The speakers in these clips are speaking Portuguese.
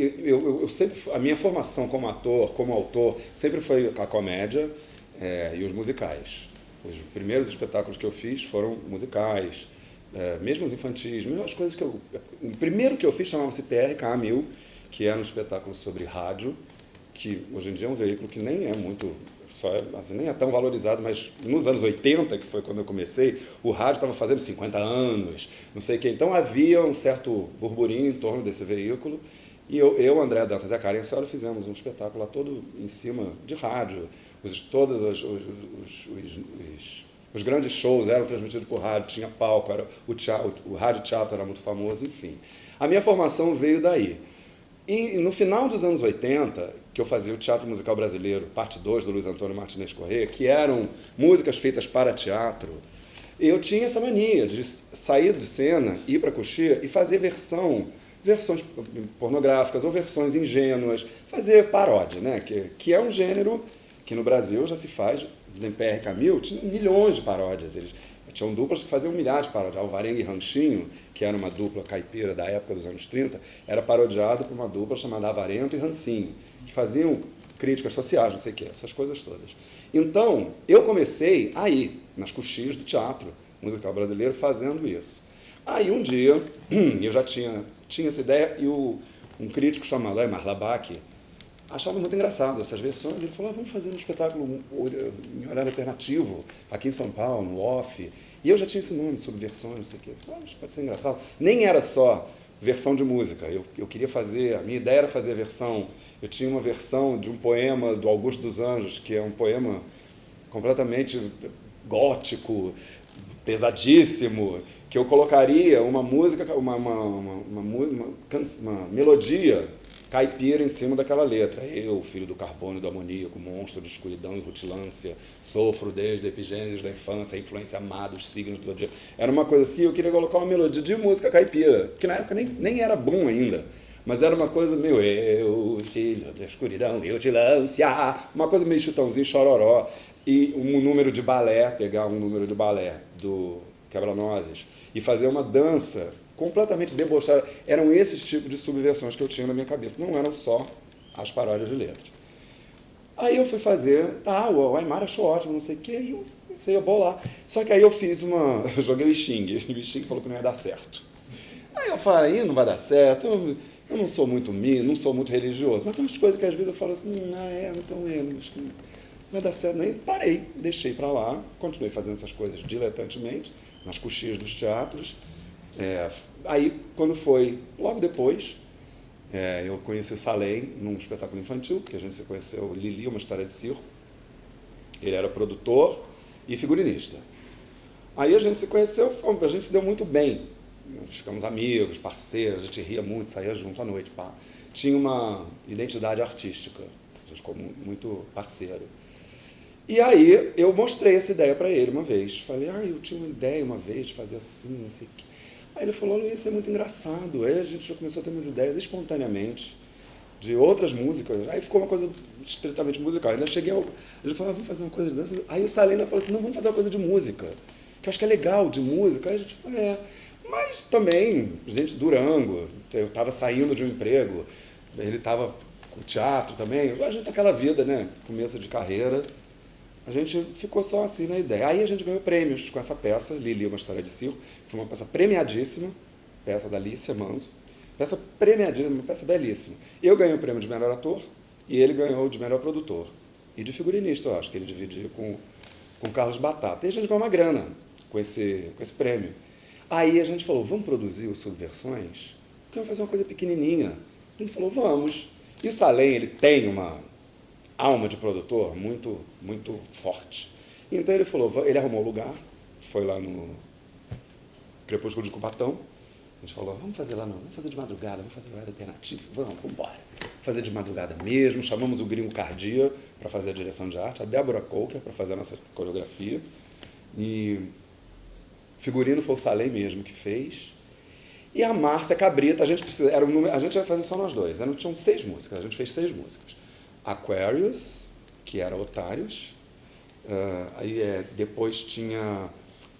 eu sempre, a minha formação como ator, como autor, sempre foi a comédia e os musicais. Os primeiros espetáculos que eu fiz foram musicais, mesmo os infantis, mesmo as coisas que eu... O primeiro que eu fiz chamava-se PRK-1000, que era um espetáculo sobre rádio, que hoje em dia é um veículo que nem é muito... assim, nem é tão valorizado, mas nos anos 80, que foi quando eu comecei, o rádio estava fazendo 50 anos, não sei o quê. Então havia um certo burburinho em torno desse veículo. E André Dantas e a Karen Cioli fizemos um espetáculo lá todo em cima de rádio. Todos os grandes shows eram transmitidos por rádio, tinha palco, o rádio teatro era muito famoso, enfim. A minha formação veio daí. E no final dos anos 80, que eu fazia o Teatro Musical Brasileiro, parte 2 do Luiz Antônio Martinez Corrêa, que eram músicas feitas para teatro, eu tinha essa mania de sair de cena, ir para a coxia e fazer versões pornográficas ou versões ingênuas, fazer paródia, né? Que é um gênero que no Brasil já se faz, em PRK-1000, tinha milhões de paródias. Eles tinham duplas que faziam milhares de paródias. Alvarenga e Ranchinho, que era uma dupla caipira da época dos anos 30, era parodiado por uma dupla chamada Avarento e Rancinho, que faziam críticas sociais, não sei o quê, essas coisas todas. Então, eu comecei aí, nas coxias do teatro musical brasileiro, fazendo isso. Aí um dia, eu já tinha essa ideia, e um crítico chamado Aymar Labaki achava muito engraçado essas versões. Ele falou, vamos fazer um espetáculo em horário alternativo, aqui em São Paulo, no Off. E eu já tinha esse nome sobre versões, não sei o quê. Pode ser engraçado. Nem era só versão de música. Eu queria fazer, a minha ideia era fazer versão. Eu tinha uma versão de um poema do Augusto dos Anjos, que é um poema completamente gótico, pesadíssimo, que eu colocaria uma música, uma melodia caipira em cima daquela letra. Eu, filho do carbono e do amoníaco, monstro de escuridão e rutilância, sofro desde a epigênese da infância, a influência má dos signos do zodíaco. Era uma coisa assim, eu queria colocar uma melodia de música caipira, que na época nem era bom ainda, mas era uma coisa meio eu, filho da escuridão e rutilância, uma coisa meio chutãozinho, chororó, e um número de balé, pegar um número de balé do Quebra-Nozes e fazer uma dança completamente debochada. Eram esses tipos de subversões que eu tinha na minha cabeça, não eram só as paródias de letras. Aí eu fui fazer, o Aymar achou ótimo, não sei o que, aí eu comecei a bolar. Só que aí eu fiz eu joguei o Xing falou que não ia dar certo. Aí eu falei, não vai dar certo, eu não sou muito não sou muito religioso, mas tem umas coisas que às vezes eu falo assim, acho que não vai dar certo. Aí parei, deixei pra lá, continuei fazendo essas coisas diletantemente, nas coxias dos teatros. Aí, quando foi, logo depois, eu conheci o Salem num espetáculo infantil, que a gente se conheceu, Lili, uma história de circo. Ele era produtor e figurinista. Aí a gente se conheceu, a gente se deu muito bem. Nós ficamos amigos, parceiros, a gente ria muito, saía junto à noite. Pá. Tinha uma identidade artística, a gente ficou muito parceiro. E aí eu mostrei essa ideia para ele uma vez. Falei, eu tinha uma ideia uma vez de fazer assim, não sei o quê. Aí ele falou, isso é muito engraçado. Aí a gente já começou a ter umas ideias espontaneamente de outras músicas. Aí ficou uma coisa estritamente musical. Ainda cheguei ele falou, vamos fazer uma coisa de dança. Aí o Salena falou assim, não, vamos fazer uma coisa de música, que eu acho que é legal, de música. Aí a gente falou, Mas também, gente, Durango, eu estava saindo de um emprego, ele estava com teatro também. A gente aquela vida, né, começo de carreira. A gente ficou só assim na ideia. Aí a gente ganhou prêmios com essa peça, Lili, uma história de circo. Foi uma peça premiadíssima, peça da Alicia Manso. Peça premiadíssima, uma peça belíssima. Eu ganhei o prêmio de melhor ator e ele ganhou o de melhor produtor. E de figurinista, eu acho, que ele dividia com o Carlos Batata. E a gente ganhou uma grana com esse prêmio. Aí a gente falou, vamos produzir o Subversões? Porque vamos fazer uma coisa pequenininha. A gente falou, vamos. E o Salem, ele tem uma alma de produtor muito, muito forte. Então ele falou, ele arrumou o lugar, foi lá no Crepúsculo de Cubatão. A gente falou, vamos fazer lá não, vamos fazer de madrugada, vamos fazer horário alternativo, vamos embora. Fazer de madrugada mesmo, chamamos o Gringo Cardia para fazer a direção de arte, a Débora Coker para fazer a nossa coreografia. E figurino foi o Salem mesmo que fez. E a Márcia Cabrita, a gente ia fazer só nós dois, tinham 6 músicas, a gente fez 6 músicas. Aquarius, que era Otários, depois tinha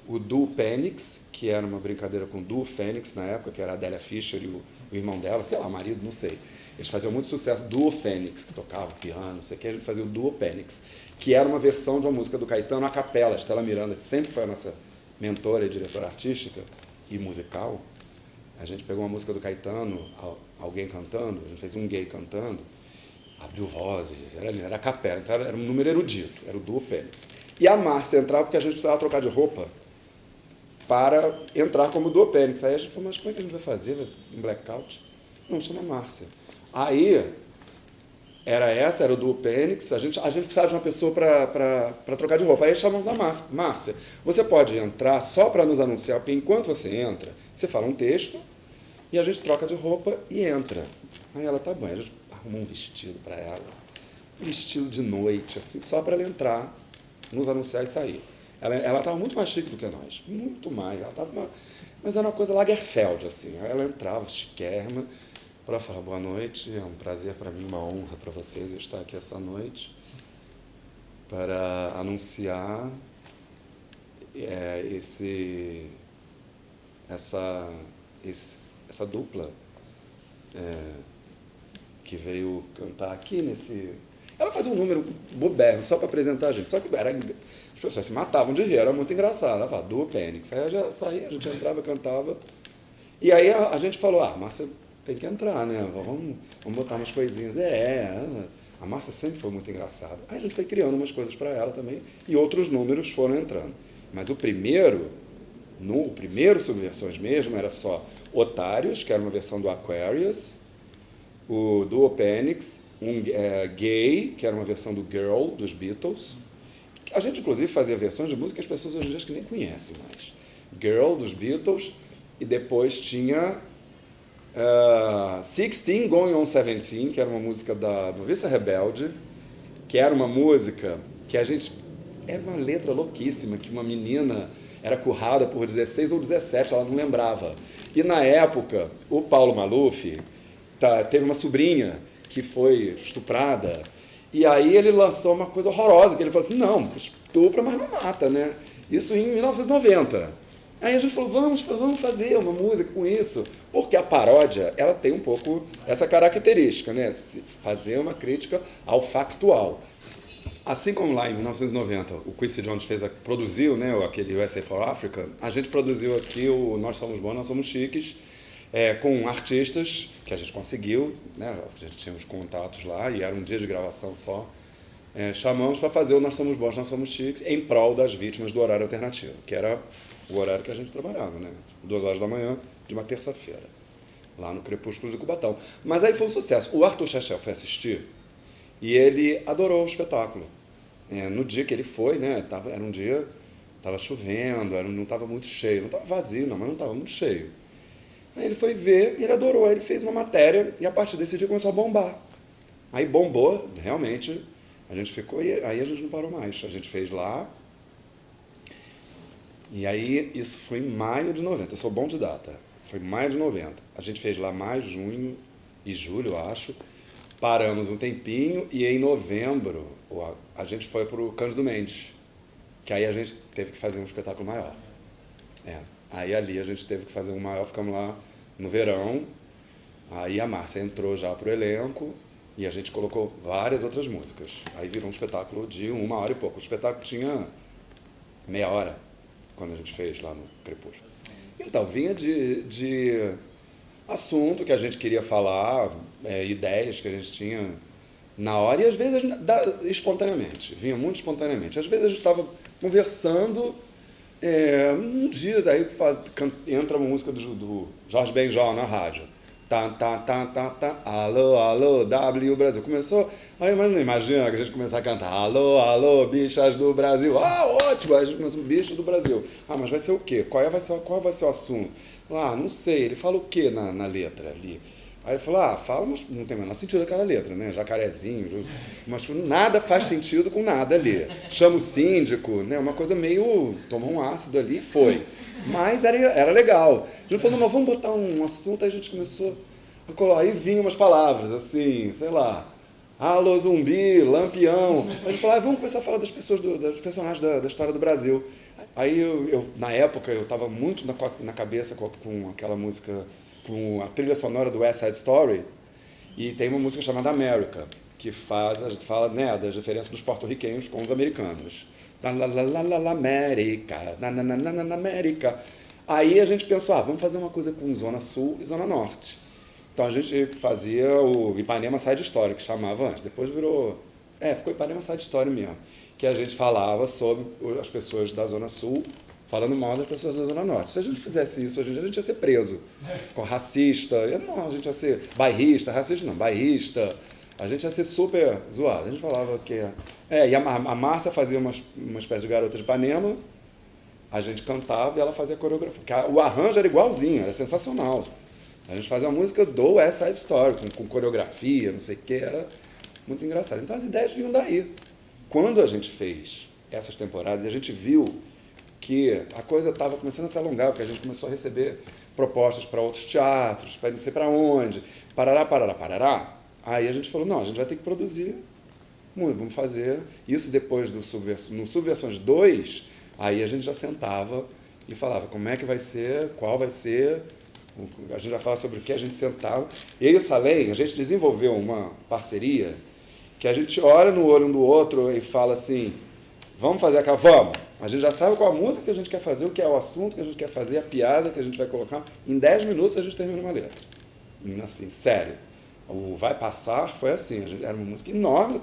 o Duo Fênix, que era uma brincadeira com o Duo Fênix na época, que era a Adélia Fischer e o irmão dela, sei lá, marido, não sei. Eles faziam muito sucesso, Duo Fênix, que tocava piano, não sei o que, a gente fazia o Duo Fênix, que era uma versão de uma música do Caetano a capela. Estela Miranda, que sempre foi a nossa mentora e diretora artística e musical. A gente pegou uma música do Caetano, alguém cantando, a gente fez um gay cantando, abriu vozes, era a capela, então era um número erudito, era o Duo Fênix. E a Márcia entrava porque a gente precisava trocar de roupa para entrar como Duo Fênix. Aí a gente falou, mas como é que a gente vai fazer um blackout? Não, chama Márcia. Aí, era o Duo Fênix, a gente precisava de uma pessoa para trocar de roupa. Aí chamamos a Márcia. Márcia, você pode entrar só para nos anunciar, porque enquanto você entra, você fala um texto e a gente troca de roupa e entra. Aí ela, tá bom, a gente arrumou um vestido para ela, um vestido de noite, assim, só para ela entrar, nos anunciar e sair. Ela estava muito mais chique do que nós, muito mais. Mas era uma coisa Lagerfeld, assim. Ela entrava chiquérrima para falar boa noite, é um prazer para mim, uma honra para vocês estar aqui essa noite para anunciar essa dupla que veio cantar aqui nesse... Ela fazia um número boberro só para apresentar a gente, só que as pessoas se matavam de rir, era muito engraçado. Ela falava, Duo Fênix. Aí já saía, a gente entrava, cantava. E aí a gente falou, Márcia tem que entrar, né? Vamos botar umas coisinhas. A Márcia sempre foi muito engraçada. Aí a gente foi criando umas coisas para ela também, e outros números foram entrando. Mas o primeiro Subversões mesmo, era só Otários, que era uma versão do Aquarius, o Duo Fênix, Gay, que era uma versão do Girl, dos Beatles. A gente, inclusive, fazia versões de música que as pessoas hoje em dia que nem conhecem mais. Girl, dos Beatles, e depois tinha 16 Going on 17, que era uma música da Noviça Rebelde, que era uma música que a gente... Era uma letra louquíssima, que uma menina era currada por 16 ou 17, ela não lembrava. E, na época, o Paulo Maluf teve uma sobrinha que foi estuprada. E aí ele lançou uma coisa horrorosa, que ele falou assim, não, estupra, mas não mata, né? Isso em 1990. Aí a gente falou, vamos fazer uma música com isso. Porque a paródia, ela tem um pouco essa característica, né? Fazer uma crítica ao factual. Assim como lá em 1990 o Quincy Jones produziu, né, aquele USA for Africa, a gente produziu aqui o Nós Somos Bons, Nós Somos Chiques, com artistas que a gente conseguiu, né, a gente tinha os contatos lá e era um dia de gravação só. Chamamos para fazer o Nós Somos Bons, Nós Somos Chiques em prol das vítimas do horário alternativo, que era o horário que a gente trabalhava, né, 2 horas da manhã de uma terça-feira, lá no Crepúsculo de Cubatão. Mas aí foi um sucesso. O Arthur Chechel foi assistir e ele adorou o espetáculo. No dia que ele foi, né, era um dia, estava chovendo, não estava muito cheio, não estava vazio não, mas não estava muito cheio. Aí ele foi ver e ele adorou, aí ele fez uma matéria e a partir desse dia começou a bombar. Aí bombou, realmente, a gente ficou, e aí a gente não parou mais. A gente fez lá, e aí isso foi em maio de 90, eu sou bom de data, foi maio de 90. A gente fez lá maio, junho e julho, eu acho. Paramos um tempinho e em novembro a gente foi para o Cândido Mendes, que aí a gente teve que fazer um espetáculo maior. Aí ali a gente teve que fazer um maior, ficamos lá no verão, aí a Márcia entrou já para o elenco e a gente colocou várias outras músicas. Aí virou um espetáculo de 1 hora e pouco. O espetáculo tinha meia hora, quando a gente fez lá no Crepúsculo. Então, vinha de assunto que a gente queria falar, ideias que a gente tinha na hora, e às vezes espontaneamente, vinha muito espontaneamente. Às vezes a gente estava conversando, um dia daí entra uma música do Jorge Benjol na rádio. Alô, alô, W Brasil. Começou, aí imagina que a gente começar a cantar alô, alô, bichas do Brasil. Ótimo, a gente começou, bicho do Brasil. Mas vai ser o quê? Qual vai ser o assunto? Não sei, ele fala o quê na letra ali? Aí ele falou, fala, mas não tem o menor sentido aquela letra, né? Jacarezinho, mas nada faz sentido com nada ali. Chama o síndico, né? Uma coisa meio, tomou um ácido ali e foi. Mas era legal. A gente falou, não, vamos botar um assunto, aí a gente começou a colar. Aí vinham umas palavras, assim, sei lá, alô zumbi, lampião. Aí a gente falou, vamos começar a falar das pessoas, dos personagens da história do Brasil. Aí eu na época, eu estava muito na cabeça com aquela música, com a trilha sonora do West Side Story, E tem uma música chamada America, que fala, né, das diferenças dos porto-riquenhos com os americanos. América, América. Aí a gente pensou, vamos fazer uma coisa com Zona Sul e Zona Norte. Então a gente fazia o Ipanema Side Story, que chamava antes. Depois virou... ficou Ipanema Side Story mesmo. Que a gente falava sobre as pessoas da Zona Sul falando mal das pessoas da Zona Norte. Se a gente fizesse isso hoje em dia, a gente ia ser preso. Com racista. Não, a gente ia ser bairrista. Racista não, bairrista. A gente ia ser super zoado. A gente falava que... e a Márcia fazia uma espécie de Garota de Ipanema. A gente cantava e ela fazia a coreografia. O arranjo era igualzinho, era sensacional. A gente fazia uma música do West Side Story, com coreografia, não sei o que, era muito engraçado. Então as ideias vinham daí. Quando a gente fez essas temporadas, a gente viu que a coisa estava começando a se alongar, porque a gente começou a receber propostas para outros teatros, para não sei para onde, parará. Aí a gente falou, não, a gente vai ter que produzir, vamos fazer isso depois no Subversões 2, aí a gente já sentava e falava como é que vai ser, qual vai ser, a gente já fala sobre o que a gente sentava. Eu e o Salem, a gente desenvolveu uma parceria que a gente olha no olho um do outro e fala assim, vamos fazer aquela, vamos. A gente já sabe qual a música que a gente quer fazer, o que é o assunto que a gente quer fazer, a piada que a gente vai colocar. Em 10 minutos a gente termina uma letra. Assim, sério. O Vai Passar foi assim, era uma música enorme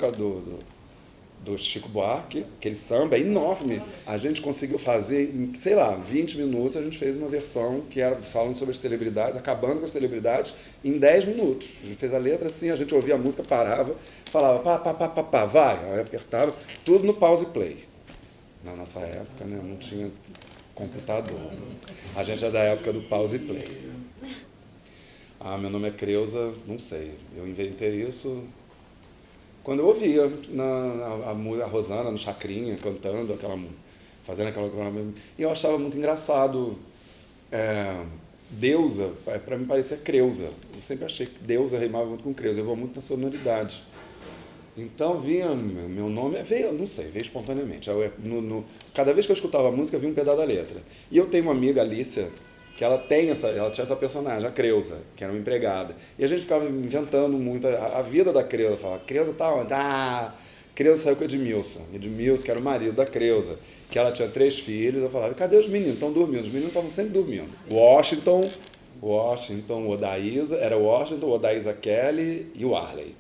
do Chico Buarque, aquele samba enorme. A gente conseguiu fazer, em, 20 minutos, a gente fez uma versão que era falando sobre as celebridades, acabando com as celebridades, em 10 minutos. A gente fez a letra assim, a gente ouvia a música, parava, falava pá, vai, aí apertava, tudo no pause play. Na nossa época, né, não tinha computador. A gente é da época do pause play. Meu nome é Creuza, não sei, eu inventei isso quando eu ouvia a Rosana no Chacrinha cantando, fazendo aquela... E eu achava muito engraçado. Deusa, para mim parecia Creuza. Eu sempre achei que Deusa rimava muito com Creuza, eu vou muito na sonoridade. Então vinha, meu nome, veio espontaneamente. Cada vez que eu escutava a música, vinha um pedaço da letra. E eu tenho uma amiga, Alicia, que ela tinha essa personagem, a Creuza, que era uma empregada. E a gente ficava inventando muito a vida da Creuza. Falava, Creuza tá onde? Creuza saiu com o Edmilson, que era o marido da Creuza, que ela tinha 3 filhos. Eu falava, cadê os meninos? Estão dormindo. Os meninos estavam sempre dormindo. Washington, Odaísa, era Washington, Odaísa Kelly e o Arley.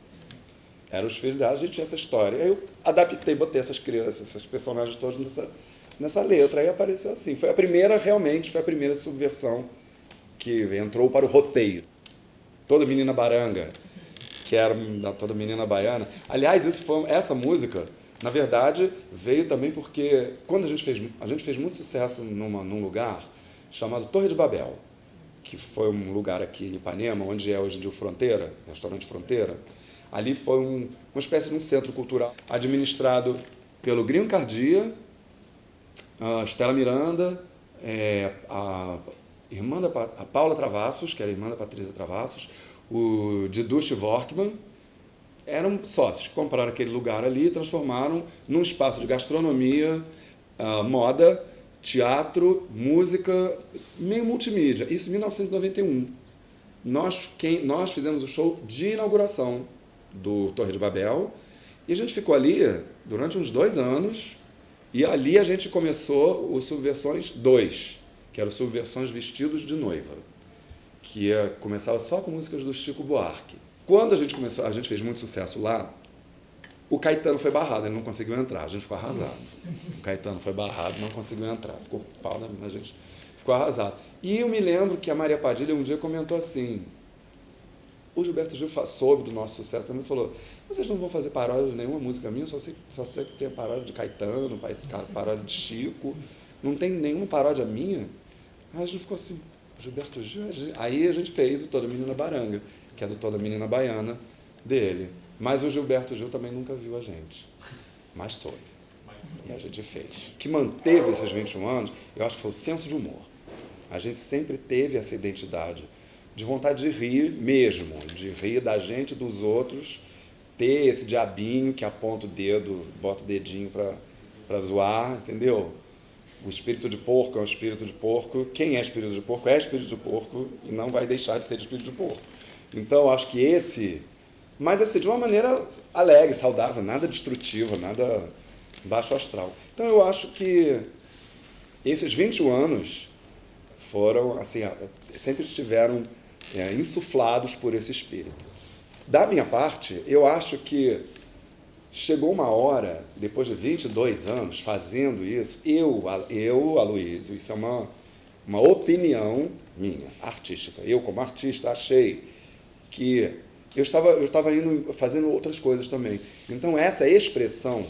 Eram os filhos dela, a gente tinha essa história. Aí eu adaptei, botei essas crianças, esses personagens todos nessa letra. Aí apareceu assim. Foi a primeira subversão que entrou para o roteiro. Toda Menina Baranga, que era Toda Menina Baiana. Aliás, essa música, na verdade, veio também porque quando a gente fez muito sucesso num lugar chamado Torre de Babel, que foi um lugar aqui em Ipanema, onde é hoje em dia o Fronteira, restaurante Fronteira. Ali foi uma espécie de um centro cultural administrado pelo Gringo Cardia, a Estela Miranda, a Paula Travassos, que era irmã da Patrícia Travassos, o Didu Vorkman, eram sócios que compraram aquele lugar ali e transformaram num espaço de gastronomia, moda, teatro, música, meio multimídia. Isso em 1991. Nós fizemos o show de inauguração do Torre de Babel, e a gente ficou ali durante uns 2 anos, e ali a gente começou o Subversões 2, que era o Subversões Vestidos de Noiva, que começava só com músicas do Chico Buarque. Quando a gente fez muito sucesso lá, o Caetano foi barrado, ele não conseguiu entrar, a gente ficou arrasado. O Caetano foi barrado, não conseguiu entrar, ficou pau, a gente ficou arrasado. E eu me lembro que a Maria Padilha um dia comentou assim, o Gilberto Gil soube do nosso sucesso também, falou, vocês não vão fazer paródia de nenhuma música minha, só sei que tem a paródia de Caetano, paródia de Chico, não tem nenhuma paródia minha. Aí a gente ficou assim, Gilberto Gil... Aí a gente fez o Toda Menina Baranga, que é do Toda Menina Baiana dele. Mas o Gilberto Gil também nunca viu a gente, mas soube. E a gente fez. O que manteve esses 21 anos, eu acho que foi o senso de humor. A gente sempre teve essa identidade de vontade de rir mesmo, de rir da gente e dos outros, ter esse diabinho que aponta o dedo, bota o dedinho para zoar, entendeu? O espírito de porco é um espírito de porco. Quem é espírito de porco e não vai deixar de ser espírito de porco. Então, acho que Mas assim, de uma maneira alegre, saudável, nada destrutiva, nada baixo astral. Então eu acho que esses 21 anos foram, assim, sempre estiveram insuflados por esse espírito. Da minha parte, eu acho que chegou uma hora, depois de 22 anos fazendo isso, eu Aloysio, isso é uma opinião minha, artística. Eu, como artista, achei que eu estava indo fazendo outras coisas também. Então, essa expressão,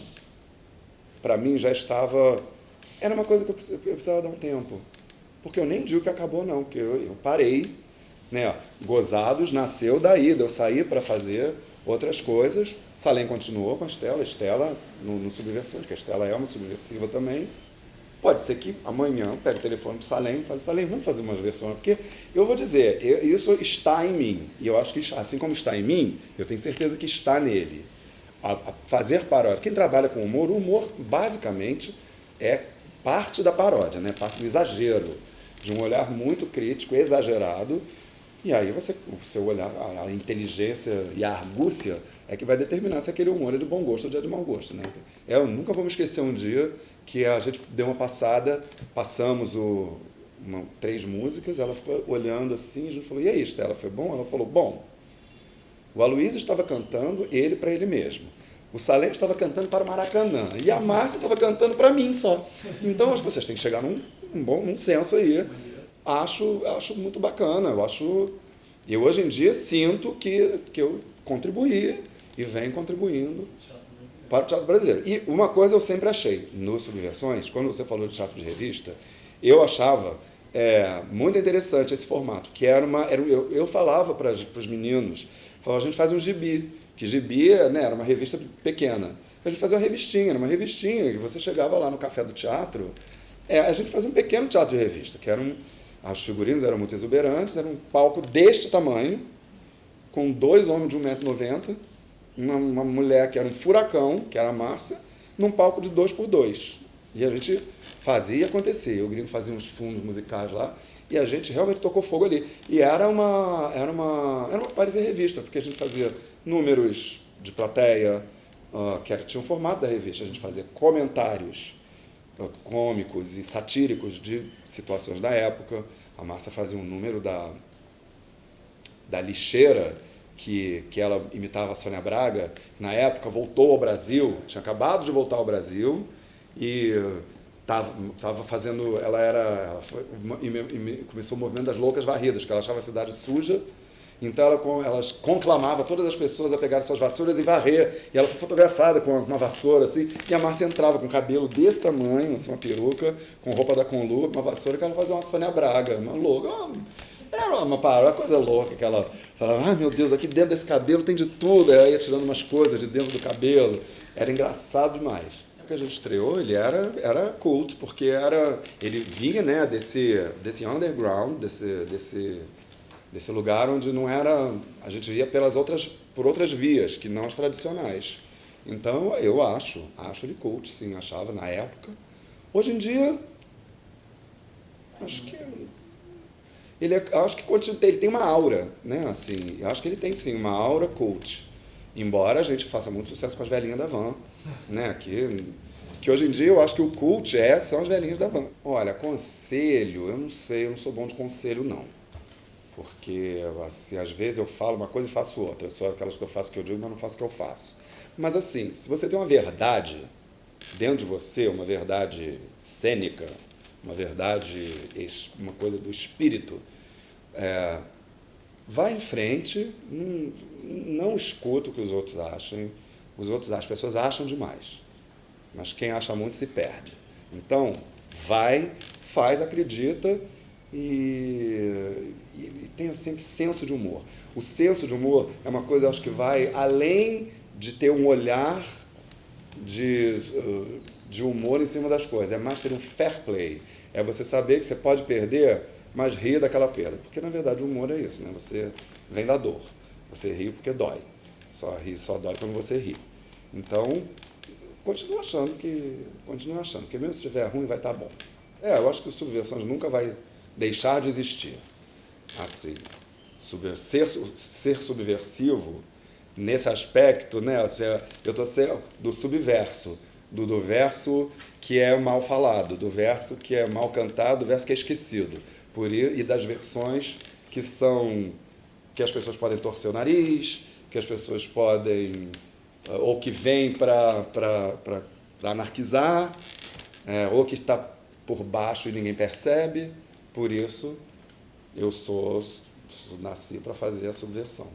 para mim, já estava... Era uma coisa que eu precisava dar um tempo. Porque eu nem digo que acabou, não. Porque eu parei, né? Gozados nasceu daí, de eu sair para fazer outras coisas. Salem continuou com a Estela no Subversões, que a Estela é uma subversiva também. Pode ser que amanhã eu pegue o telefone para o Salem e fale, Salem, vamos fazer uma versão. Porque eu vou dizer, isso está em mim. E eu acho que, assim como está em mim, eu tenho certeza que está nele. A fazer paródia. Quem trabalha com humor, o humor, basicamente, é parte da paródia, né? Parte do exagero, de um olhar muito crítico, exagerado. E aí o seu olhar, a inteligência e a argúcia é que vai determinar se aquele humor é de bom gosto ou de mau gosto, né? Eu nunca vou me esquecer um dia que a gente deu uma passada, passamos 3 músicas, ela ficou olhando assim, a gente falou, e aí, Estela, foi bom? Ela falou, bom, o Aloysio estava cantando ele para ele mesmo, o Salem estava cantando para o Maracanã, e a Márcia estava cantando para mim só. Então, acho que vocês têm que chegar num senso aí. Acho muito bacana, eu hoje em dia sinto que eu contribuí e venho contribuindo para o teatro brasileiro. E uma coisa eu sempre achei, no Subversões, quando você falou de teatro de revista, eu achava muito interessante esse formato, que eu falava para os meninos, a gente faz um gibi, que gibi era uma revista pequena. A gente fazia uma revistinha, era uma revistinha, que você chegava lá no Café do Teatro, a gente fazia um pequeno teatro de revista, que as figurinas eram muito exuberantes, era um palco deste tamanho, com 2 homens de 1,90 m, uma mulher que era um furacão, que era a Márcia, num palco de 2x2. E a gente fazia acontecer. O Gringo fazia uns fundos musicais lá, e a gente realmente tocou fogo ali. E era uma parecia revista, porque a gente fazia números de plateia, que tinha um formato da revista, a gente fazia comentários cômicos e satíricos de situações da época. A Márcia fazia um número da lixeira, que ela imitava a Sônia Braga, na época voltou ao Brasil, tinha acabado de voltar ao Brasil, e estava fazendo, começou o movimento das loucas varridas, que ela achava a cidade suja, então ela conclamava todas as pessoas a pegarem suas vassouras e varrer, e ela foi fotografada com uma vassoura, assim, e a Márcia entrava com cabelo desse tamanho, assim, uma peruca, com roupa da Conlu, uma vassoura, que ela fazia uma Sônia Braga, uma louca, era uma coisa louca, que ela falava, meu Deus, aqui dentro desse cabelo tem de tudo, aí ela ia tirando umas coisas de dentro do cabelo, era engraçado demais. O que a gente estreou, ele era cult, porque ele vinha, né, desse underground, desse lugar onde não era, a gente ia por outras vias, que não as tradicionais. Então, eu acho ele cult, sim, achava na época. Hoje em dia, acho que ele tem uma aura, né, assim, eu acho que ele tem, sim, uma aura cult. Embora a gente faça muito sucesso com as velhinhas da van, né, que hoje em dia eu acho que o cult são as velhinhas da van. Olha, conselho, eu não sei, eu não sou bom de conselho, não. Porque, assim, às vezes eu falo uma coisa e faço outra. Eu sou aquelas que eu faço o que eu digo, mas não faço o que eu faço. Mas, assim, se você tem uma verdade dentro de você, uma verdade cênica, uma verdade, uma coisa do espírito, vai em frente, não escuta o que os outros acham. As pessoas acham demais. Mas quem acha muito se perde. Então, vai, faz, acredita e tenha sempre senso de humor. O senso de humor é uma coisa, acho que vai além de ter um olhar de humor em cima das coisas. É mais ter um fair play. É você saber que você pode perder, mas rir daquela perda. Porque, na verdade, o humor é isso, né? Você vem da dor. Você ri porque dói. Só dói quando você ri. Então, continua achando que mesmo se estiver ruim, vai estar bom. Eu acho que o Subversões nunca vai deixar de existir. Assim, ser subversivo nesse aspecto, né, eu estou do subverso, do verso que é mal falado, do verso que é mal cantado, do verso que é esquecido, e das versões que são que as pessoas podem torcer o nariz, que as pessoas podem ou que vêm para anarquizar, ou que está por baixo e ninguém percebe. Por isso, eu nasci para fazer a subversão.